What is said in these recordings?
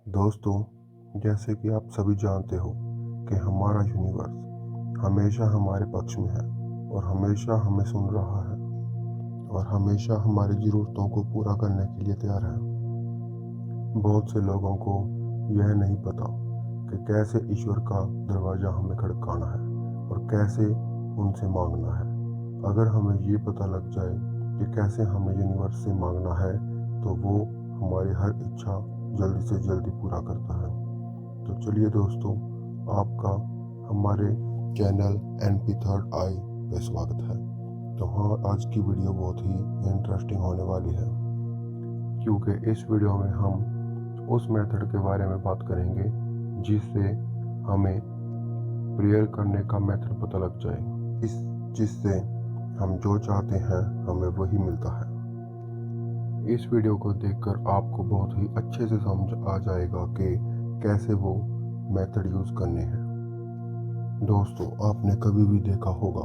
दोस्तों, जैसे कि आप सभी जानते हो कि हमारा यूनिवर्स हमेशा हमारे पक्ष में है और हमेशा हमें सुन रहा है और हमेशा हमारी ज़रूरतों को पूरा करने के लिए तैयार है। बहुत से लोगों को यह नहीं पता कि कैसे ईश्वर का दरवाज़ा हमें खड़काना है और कैसे उनसे मांगना है। अगर हमें ये पता लग जाए कि कैसे हमें यूनिवर्स से मांगना है, तो वो हमारी हर इच्छा जल्दी से जल्दी पूरा करता है। तो चलिए दोस्तों, आपका हमारे चैनल NP थर्ड आई पे स्वागत है। तो हाँ, आज की वीडियो बहुत ही इंटरेस्टिंग होने वाली है, क्योंकि इस वीडियो में हम उस मेथड के बारे में बात करेंगे जिससे हमें प्रेयर करने का मेथड पता लग जाए, जिससे हम जो चाहते हैं हमें वही मिलता है। इस वीडियो को देखकर आपको बहुत ही अच्छे से समझ आ जाएगा कि कैसे वो मेथड यूज़ करने हैं। दोस्तों, आपने कभी भी देखा होगा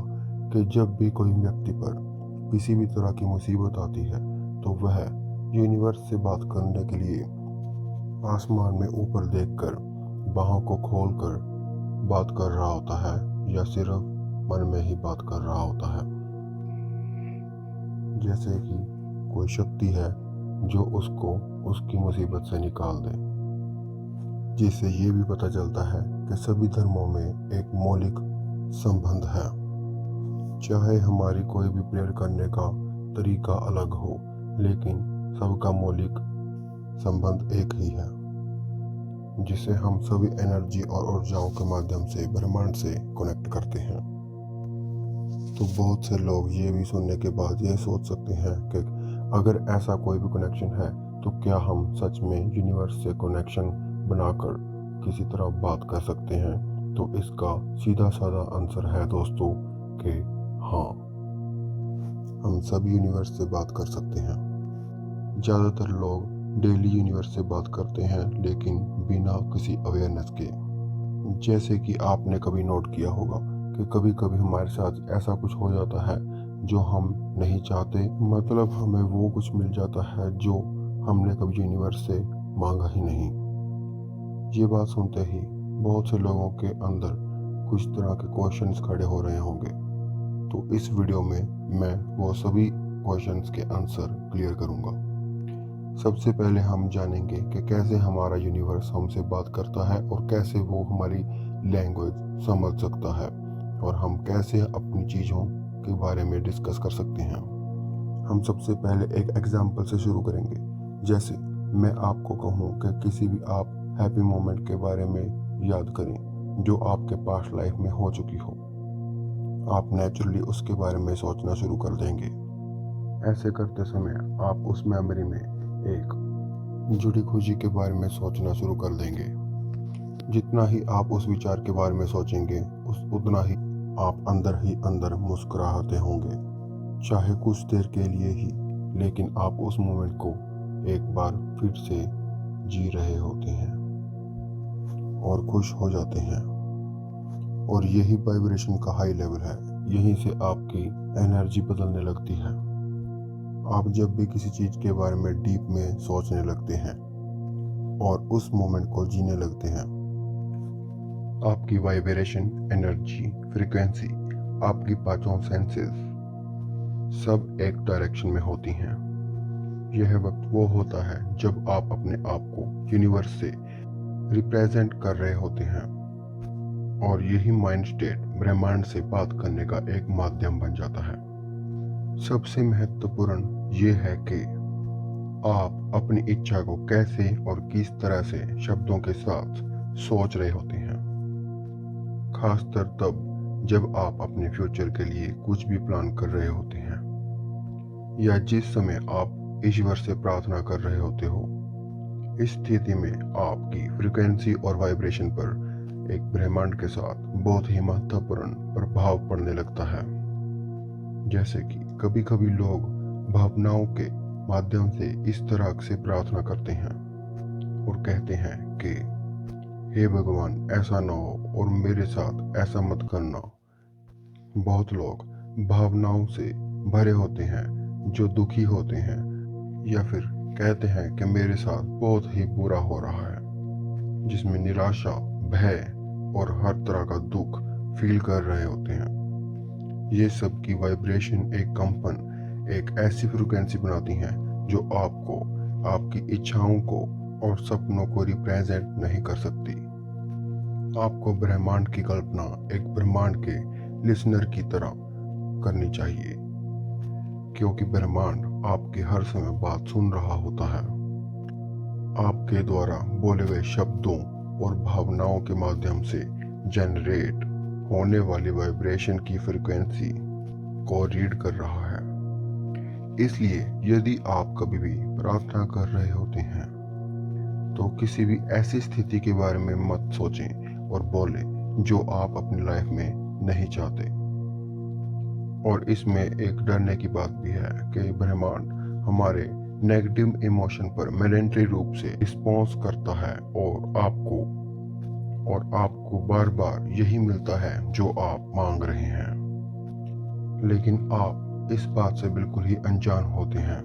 कि जब भी कोई व्यक्ति पर किसी भी तरह की मुसीबत आती है, तो वह यूनिवर्स से बात करने के लिए आसमान में ऊपर देखकर बाहों को खोलकर बात कर रहा होता है, या सिर्फ मन में ही बात कर रहा होता है। जैसे कि कोई शक्ति है जो उसको उसकी मुसीबत से निकाल दे। जिससे ये भी पता चलता है कि सभी धर्मों में एक मौलिक संबंध है। चाहे हमारी कोई भी प्रेयर करने का तरीका अलग हो, लेकिन सबका मौलिक संबंध एक ही है, जिसे हम सभी एनर्जी और ऊर्जाओं के माध्यम से ब्रह्मांड से कनेक्ट करते हैं। तो बहुत से लोग ये भी सुनने के बाद ये सोच सकते हैं कि अगर ऐसा कोई भी कनेक्शन है, तो क्या हम सच में यूनिवर्स से कनेक्शन बनाकर किसी तरह बात कर सकते हैं? तो इसका सीधा साधा आंसर है दोस्तों कि हाँ, हम सब यूनिवर्स से बात कर सकते हैं। ज़्यादातर लोग डेली यूनिवर्स से बात करते हैं, लेकिन बिना किसी अवेयरनेस के। जैसे कि आपने कभी नोट किया होगा कि कभी कभी हमारे साथ ऐसा कुछ हो जाता है जो हम नहीं चाहते, मतलब हमें वो कुछ मिल जाता है जो हमने कभी यूनिवर्स से मांगा ही नहीं। ये बात सुनते ही बहुत से लोगों के अंदर कुछ तरह के क्वेश्चंस खड़े हो रहे होंगे। तो इस वीडियो में मैं वो सभी क्वेश्चंस के आंसर क्लियर करूंगा। सबसे पहले हम जानेंगे कि कैसे हमारा यूनिवर्स हमसे बात करता है और कैसे वो हमारी लैंग्वेज समझ सकता है, और हम कैसे अपनी चीज़ों के बारे में डिस्कस कर सकते हैं। हम सबसे पहले एक एग्जाम्पल से शुरू करेंगे। जैसे मैं आपको कहूँ कि किसी भी आप हैप्पी मोमेंट के बारे में याद करें जो आपके पास्ट लाइफ में हो चुकी हो। आप नेचुरली उसके बारे में सोचना शुरू कर देंगे। ऐसे करते समय आप उस मेमोरी में एक जुड़ी खुशी के बारे में सोचना शुरू कर देंगे। जितना ही आप उस विचार के बारे में सोचेंगे, उतना ही आप अंदर ही अंदर मुस्कुराते होंगे, चाहे कुछ देर के लिए ही, लेकिन आप उस मोमेंट को एक बार फिर से जी रहे होते हैं और खुश हो जाते हैं। और यही वाइब्रेशन का हाई लेवल है। यहीं से आपकी एनर्जी बदलने लगती है। आप जब भी किसी चीज़ के बारे में डीप में सोचने लगते हैं और उस मोमेंट को जीने लगते हैं, आपकी वाइब्रेशन, एनर्जी, फ्रीक्वेंसी, आपकी पांचों सेंसेस सब एक डायरेक्शन में होती हैं। यह वक्त वो होता है जब आप अपने आप को यूनिवर्स से रिप्रेजेंट कर रहे होते हैं, और यही माइंड स्टेट ब्रह्मांड से बात करने का एक माध्यम बन जाता है। सबसे महत्वपूर्ण ये है कि आप अपनी इच्छा को कैसे और किस तरह से शब्दों के साथ सोच रहे होते हैं। खासकर तब जब आप अपने फ्यूचर के लिए कुछ भी प्लान कर रहे होते हैं, या जिस समय आप ईश्वर से प्रार्थना कर रहे होते हो। इस स्थिति में आपकी फ्रीक्वेंसी और वाइब्रेशन पर एक ब्रह्मांड के साथ बहुत ही महत्वपूर्ण प्रभाव पड़ने लगता है। जैसे कि कभी कभी लोग भावनाओं के माध्यम से इस तरह से प्रार्थना करते हैं और कहते हैं कि हे भगवान, ऐसा ना हो और मेरे साथ ऐसा मत करना। बहुत लोग भावनाओं से भरे होते हैं, जो दुखी होते हैं, या फिर कहते हैं कि मेरे साथ बहुत ही बुरा हो रहा है। जिसमें निराशा, भय और हर तरह का दुख फील कर रहे होते हैं। ये सब की वाइब्रेशन एक कंपन, एक ऐसी फ्रिक्वेंसी बनाती हैं जो आपको, आपकी इच्छाओं को और सपनों को रिप्रेजेंट नहीं कर सकती। आपको ब्रह्मांड की कल्पना एक ब्रह्मांड के लिसनर की तरह करनी चाहिए, क्योंकि ब्रह्मांड आपकी हर समय बात सुन रहा होता है। आपके द्वारा बोले गए शब्दों और भावनाओं के माध्यम से जनरेट होने वाली वाइब्रेशन की फ्रिक्वेंसी को रीड कर रहा है। इसलिए यदि आप कभी भी प्रार्थना कर रहे होते हैं तो किसी भी ऐसी स्थिति के बारे में मत सोचें और बोले जो आप अपनी लाइफ में नहीं चाहते। और इसमें एक डरने की बात भी है कि ब्रह्मांड हमारे नेगेटिव इमोशन पर मिलिट्री रूप से रिस्पॉन्स करता है और आपको बार बार यही मिलता है जो आप मांग रहे हैं, लेकिन आप इस बात से बिल्कुल ही अनजान होते हैं।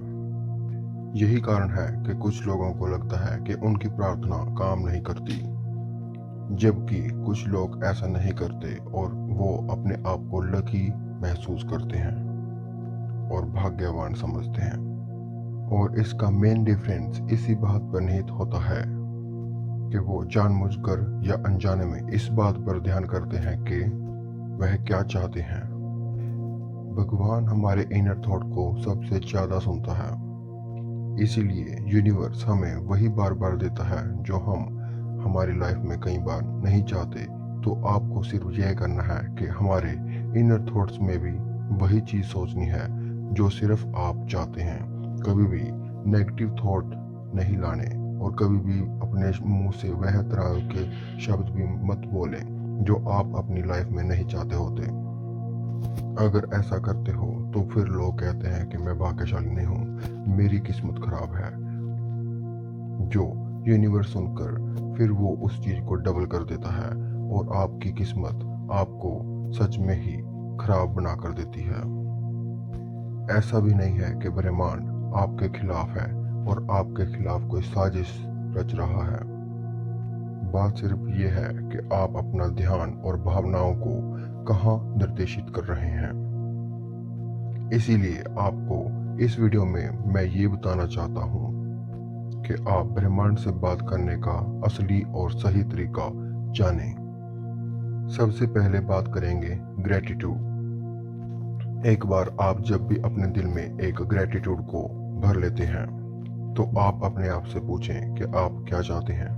यही कारण है कि कुछ लोगों को लगता है कि उनकी प्रार्थना काम नहीं करती, जबकि कुछ लोग ऐसा नहीं करते और वो अपने आप को लकी महसूस करते हैं और भाग्यवान समझते हैं। और इसका मेन डिफरेंस इसी बात पर निहित होता है कि वो जानबूझकर या अनजाने में इस बात पर ध्यान करते हैं कि वह क्या चाहते हैं। भगवान हमारे इनर थॉट को सबसे ज्यादा सुनता है, इसीलिए यूनिवर्स हमें वही बार बार देता है जो हम हमारी लाइफ में कई बार नहीं चाहते। तो आपको सिर्फ यह करना है कि हमारे इनर थॉट्स में भी वही चीज सोचनी है जो सिर्फ आप चाहते हैं। कभी भी नेगेटिव थॉट नहीं लाने और कभी भी अपने मुंह से वह तरह के शब्द भी मत बोलें जो आप अपनी लाइफ में नहीं चाहते होते। अगर ऐसा करते हो तो फिर लोग कहते हैं कि मैं भाग्यशाली नहीं हूँ, मेरी किस्मत खराब है, जो यूनिवर्स सुनकर फिर वो उस चीज को डबल कर देता है और आपकी किस्मत आपको सच में ही खराब बना कर देती है। ऐसा भी नहीं है कि ब्रह्मांड आपके खिलाफ है और आपके खिलाफ कोई साजिश रच रहा है। बात सिर्फ ये है कि आप अपना ध्यान और भावनाओं को कहाँ निर्देशित कर रहे हैं। इसीलिए आपको इस वीडियो में मैं ये बताना चाहता हूँ कि आप ब्रह्मांड से बात करने का असली और सही तरीका जानें। सबसे पहले बात करेंगे ग्रेटिट्यूड। एक बार आप जब भी अपने दिल में एक ग्रेटिट्यूड को भर लेते हैं तो आप अपने आप से पूछें कि आप क्या चाहते हैं।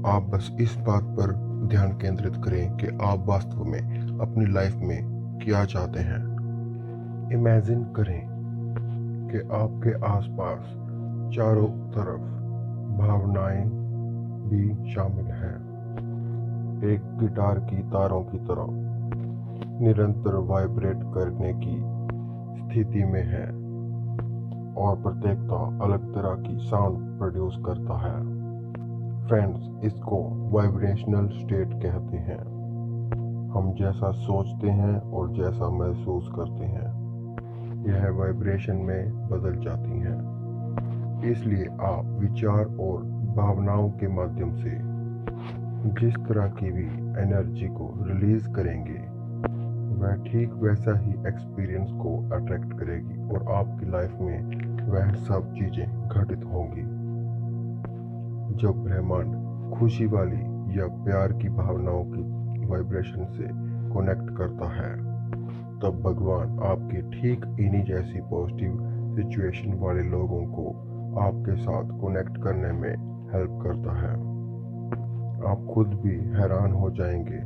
आप बस इस बात पर ध्यान केंद्रित करें कि आप वास्तव में अपनी लाइफ में क्या चाहते हैं। इमेजिन करें कि आपके आसपास चारों तरफ भावनाएं भी शामिल हैं, एक गिटार की तारों की तरह निरंतर वाइब्रेट करने की स्थिति में है और प्रत्येकता अलग तरह की साउंड प्रोड्यूस करता है। फ्रेंड्स, इसको वाइब्रेशनल स्टेट कहते हैं। हम जैसा सोचते हैं और जैसा महसूस करते हैं, यह वाइब्रेशन में बदल जाती हैं। इसलिए आप विचार और भावनाओं के माध्यम से जिस तरह की भी एनर्जी को रिलीज करेंगे, वह ठीक वैसा ही एक्सपीरियंस को अट्रैक्ट करेगी और आपकी लाइफ में वह सब चीजें घटित होंगी। जब ब्रह्मांड खुशी वाली या प्यार की भावनाओं की वाइब्रेशन से कनेक्ट करता है, तब भगवान आपके ठीक इन्हीं जैसी पॉजिटिव सिचुएशन वाले लोगों को आपके साथ कनेक्ट करने में हेल्प करता है। आप खुद भी हैरान हो जाएंगे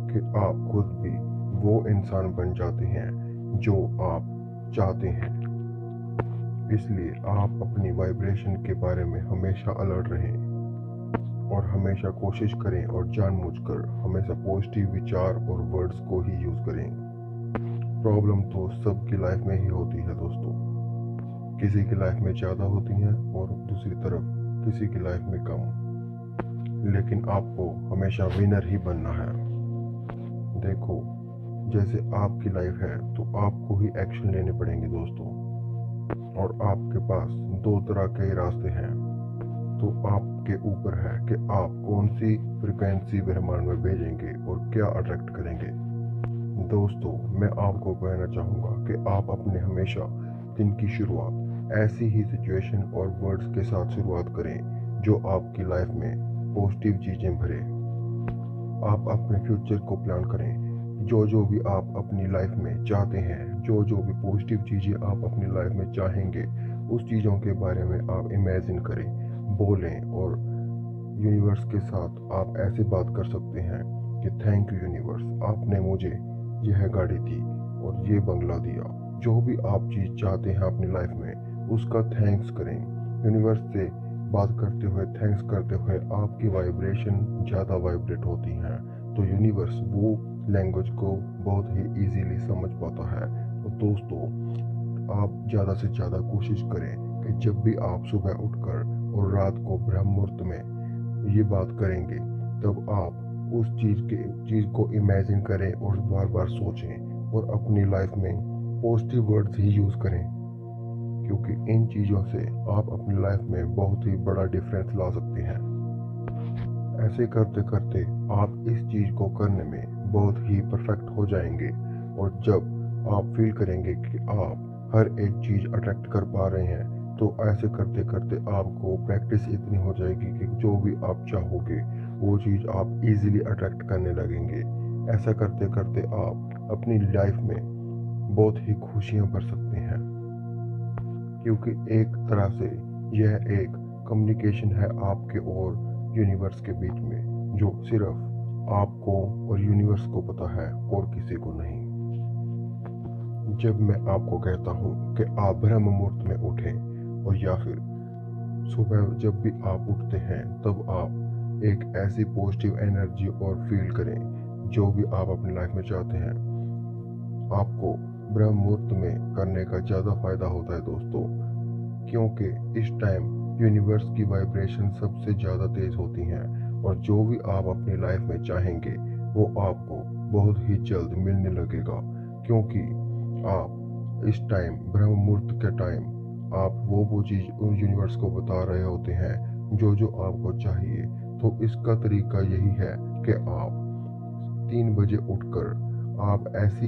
कि आप खुद भी वो इंसान बन जाते हैं जो आप चाहते हैं। इसलिए आप अपनी वाइब्रेशन के बारे में हमेशा अलर्ट रहें और हमेशा कोशिश करें और जानबूझकर हमेशा पॉजिटिव विचार और वर्ड्स को ही यूज करें। प्रॉब्लम तो सबकी लाइफ में ही होती है दोस्तों, किसी की लाइफ में ज़्यादा होती हैं और दूसरी तरफ किसी की लाइफ में कम, लेकिन आपको हमेशा विनर ही बनना है। देखो, जैसे आपकी लाइफ है तो आपको ही एक्शन लेने पड़ेंगे दोस्तों, और आपके पास दो तरह के रास्ते हैं। तो आपके ऊपर है कि आप कौन सी फ्रिक्वेंसी ब्रह्मांड में भेजेंगे और क्या अट्रैक्ट करेंगे। दोस्तों, मैं आपको कहना चाहूँगा कि आप अपने हमेशा दिन की शुरुआत ऐसी ही सिचुएशन और वर्ड्स के साथ शुरुआत करें जो आपकी लाइफ में पॉजिटिव चीज़ें भरे। आप अपने फ्यूचर को प्लान करें। जो भी आप अपनी लाइफ में चाहते हैं, जो भी पॉजिटिव चीज़ें आप अपनी लाइफ में चाहेंगे, उस चीज़ों के बारे में आप इमेजिन करें, बोलें और यूनिवर्स के साथ आप ऐसे बात कर सकते हैं कि थैंक यू यूनिवर्स, आपने मुझे यह गाड़ी दी और ये बंगला दिया। जो भी आप चीज़ चाहते हैं अपनी लाइफ में, उसका थैंक्स करें। यूनिवर्स से बात करते हुए, थैंक्स करते हुए आपकी वाइब्रेशन ज़्यादा वाइब्रेट होती हैं, तो यूनिवर्स वो लैंग्वेज को बहुत ही इजीली समझ पाता है। तो दोस्तों, आप ज़्यादा से ज़्यादा कोशिश करें कि जब भी आप सुबह उठकर और रात को ब्रह्म मुहूर्त में ये बात करेंगे, तब आप उस चीज़ को इमेजिन करें और बार बार सोचें और अपनी लाइफ में पॉजिटिव वर्ड्स ही यूज़ करें, क्योंकि इन चीज़ों से आप अपनी लाइफ में बहुत ही बड़ा डिफरेंस ला सकते हैं। ऐसे करते करते आप इस चीज़ को करने में बहुत ही परफेक्ट हो जाएंगे, और जब आप फील करेंगे कि आप हर एक चीज़ अट्रैक्ट कर पा रहे हैं, तो ऐसे करते करते आपको प्रैक्टिस इतनी हो जाएगी कि जो भी आप चाहोगे वो चीज़ आप इजीली अट्रैक्ट करने लगेंगे। ऐसा करते करते आप अपनी लाइफ में बहुत ही खुशियाँ भर सकते हैं, क्योंकि एक तरह से यह एक कम्युनिकेशन है आपके और यूनिवर्स के बीच में, जो सिर्फ आपको और यूनिवर्स को पता है और किसी को नहीं। जब मैं आपको कहता हूँ कि आप ब्रह्म मुहूर्त में उठें, और या फिर सुबह जब भी आप उठते हैं, तब आप एक ऐसी पॉजिटिव एनर्जी और फील करें जो भी आप अपनी लाइफ में चाहते हैं, आपको ब्रह्म मुहूर्त में करने का ज़्यादा फायदा होता है दोस्तों, क्योंकि इस टाइम यूनिवर्स की वाइब्रेशन सबसे ज़्यादा तेज़ होती हैं, और जो भी आप अपनी लाइफ में चाहेंगे वो आपको बहुत ही जल्द मिलने लगेगा, क्योंकि आप इस टाइम ब्रह्म मुहूर्त के टाइम आप वो चीज़ उन यूनिवर्स को बता रहे होते हैं जो आपको चाहिए। तो इसका तरीका यही है कि आप 3 बजे उठकर आप ऐसी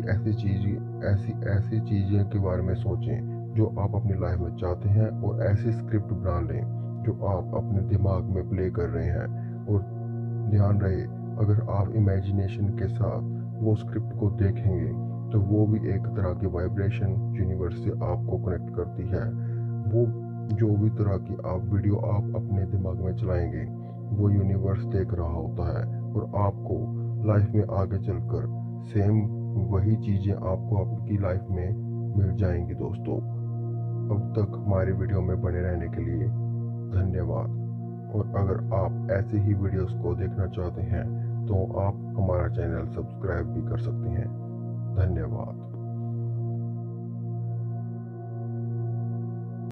चीज़ें के बारे में सोचें जो आप अपनी लाइफ में चाहते हैं, और ऐसी स्क्रिप्ट बना लें जो आप अपने दिमाग में प्ले कर रहे हैं। और ध्यान रहे, अगर आप इमेजिनेशन के साथ वो स्क्रिप्ट को देखेंगे तो वो भी एक तरह की वाइब्रेशन यूनिवर्स से आपको कनेक्ट करती है। वो जो भी तरह की आप वीडियो आप अपने दिमाग में चलाएंगे, वो यूनिवर्स देख रहा होता है, और आपको लाइफ में आगे चलकर सेम वही चीज़ें आपको आपकी लाइफ में मिल जाएंगी दोस्तों। अब तक हमारे वीडियो में बने रहने के लिए धन्यवाद, और अगर आप ऐसे ही वीडियोस को देखना चाहते हैं तो आप हमारा चैनल सब्सक्राइब भी कर सकते हैं। धन्यवाद।